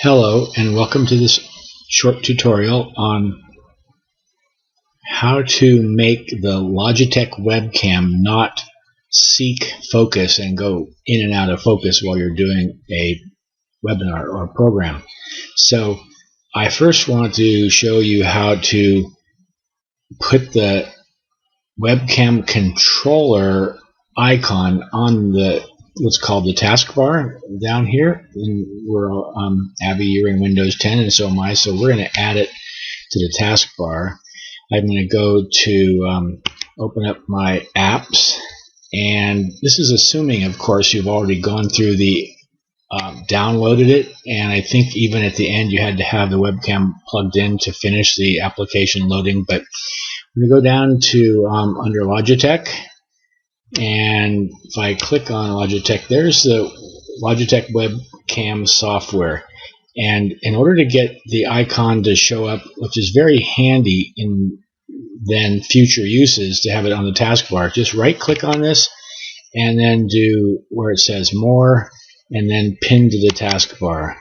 Hello and welcome to this short tutorial on how to make the Logitech webcam not seek focus and go in and out of focus while you're doing a webinar or a program. So I first want to show you how to put the webcam controller icon on the what's called the taskbar down here. And we're Abby, you're in Windows 10 and so am I, so we're going to add it to the taskbar. I'm going to go to open up my apps, and this is assuming, of course, you've already gone through the downloaded it, and I think even at the end you had to have the webcam plugged in to finish the application loading. But I'm going to go down to under Logitech, and if I click on Logitech, there's the Logitech webcam software. And in order to get the icon to show up, which is very handy in then future uses to have it on the taskbar, just right click on this and then do where it says more and then pin to the taskbar.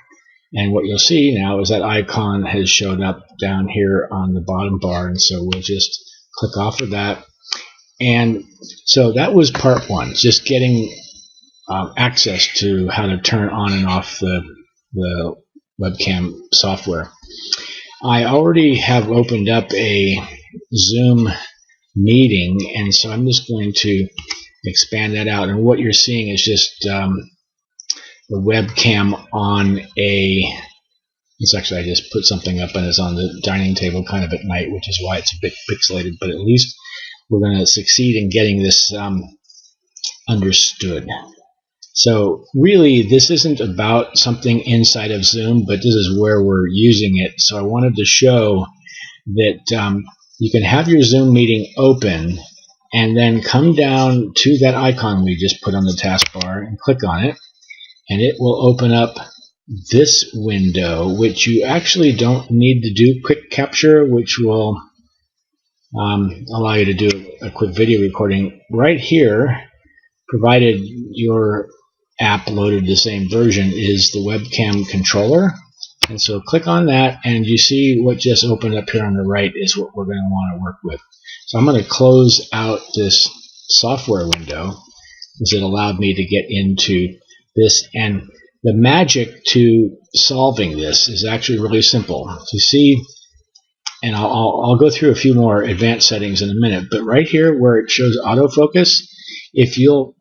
And what you'll see now is that icon has showed up down here on the bottom bar, and so we'll just click off of that. And so that was part one, just getting access to how to turn on and off the webcam software. I already have opened up a Zoom meeting, and so I'm just going to expand that out. And what you're seeing is just the webcam on it's actually, I just put something up and it's on the dining table kind of at night, which is why it's a bit pixelated, but at least we're going to succeed in getting this understood. So really, this isn't about something inside of Zoom, but this is where we're using it. So I wanted to show that you can have your Zoom meeting open and then come down to that icon we just put on the taskbar and click on it, and it will open up this window, which you actually don't need to do quick capture, which will allow you to do a quick video recording right here, provided your app loaded the same version, is the webcam controller. And so click on that, and you see what just opened up here on the right is what we're going to want to work with. So I'm going to close out this software window because it allowed me to get into this. And the magic to solving this is actually really simple. To see, and I'll go through a few more advanced settings in a minute, but right here where it shows autofocus, if you'll,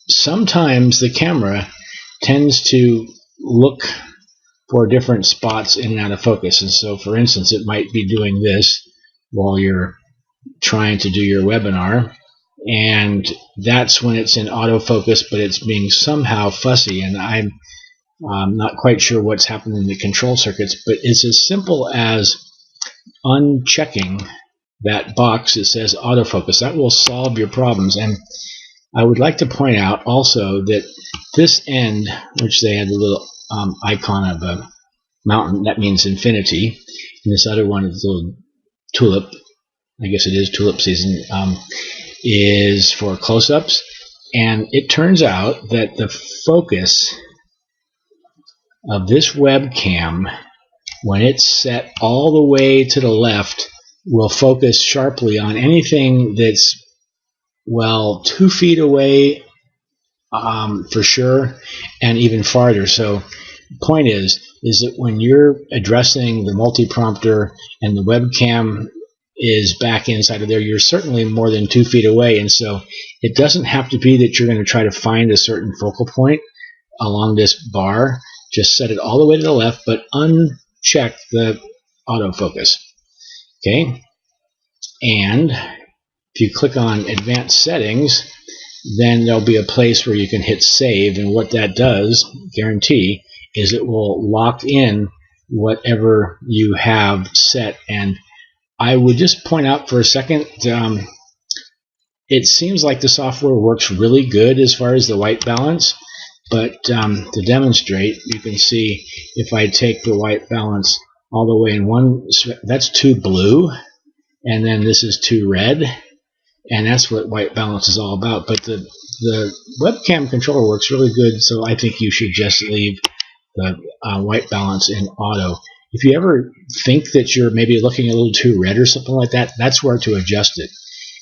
sometimes the camera tends to look for different spots in and out of focus. And so, for instance, it might be doing this while you're trying to do your webinar, and that's when it's in autofocus, but it's being somehow fussy, and I'm not quite sure what's happening in the control circuits, but it's as simple as unchecking that box that says autofocus. That will solve your problems. And I would like to point out also that this end, which they had the little icon of a mountain, that means infinity, and this other one is a little tulip, I guess it is tulip season, is for close-ups. And it turns out that the focus of this webcam, when it's set all the way to the left, will focus sharply on anything that's, well, 2 feet away for sure, and even farther. So the point is that when you're addressing the multi-prompter and the webcam is back inside of there, you're certainly more than 2 feet away. And so it doesn't have to be that you're going to try to find a certain focal point along this bar. Just set it all the way to the left, but uncheck the autofocus. Okay? And if you click on Advanced Settings, then there'll be a place where you can hit Save, and what that does, guarantee, is it will lock in whatever you have set. And I would just point out for a second, it seems like the software works really good as far as the white balance, but to demonstrate, you can see if I take the white balance all the way in one, that's too blue, and then this is too red, and that's what white balance is all about. But the webcam controller works really good, so I think you should just leave the white balance in auto. If you ever think that you're maybe looking a little too red or something like that, that's where to adjust it.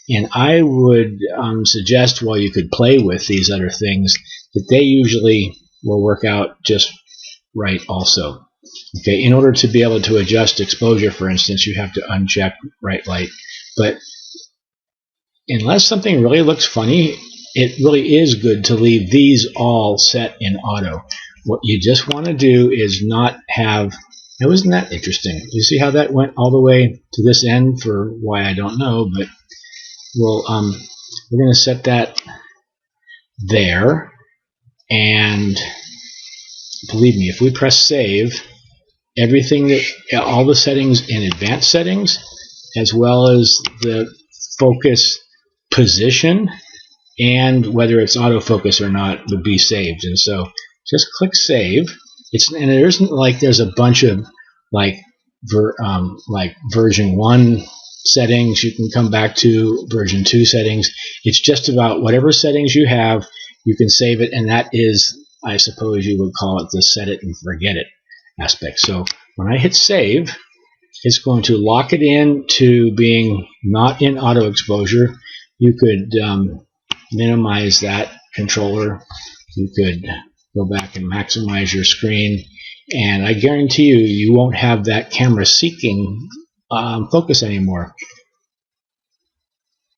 And I would suggest, while you could play with these other things, that they usually will work out just right also. Okay, in order to be able to adjust exposure, for instance, you have to uncheck bright light. But unless something really looks funny, it really is good to leave these all set in auto. What you just want to do is not have... Now, isn't that interesting? You see how that went all the way to this end for why I don't know, but we're going to set that there. And believe me, if we press save, everything that all the settings in advanced settings, as well as the focus position and whether it's autofocus or not, would be saved. And so just click save. And it isn't like there's a bunch of like version 1 settings you can come back to, version 2 settings. It's just about whatever settings you have, you can save it, and that is, I suppose you would call it, the set it and forget it aspect. So when I hit save, it's going to lock it in to being not in auto exposure. You could minimize that controller. You could go back and maximize your screen, and I guarantee you, you won't have that camera seeking focus anymore.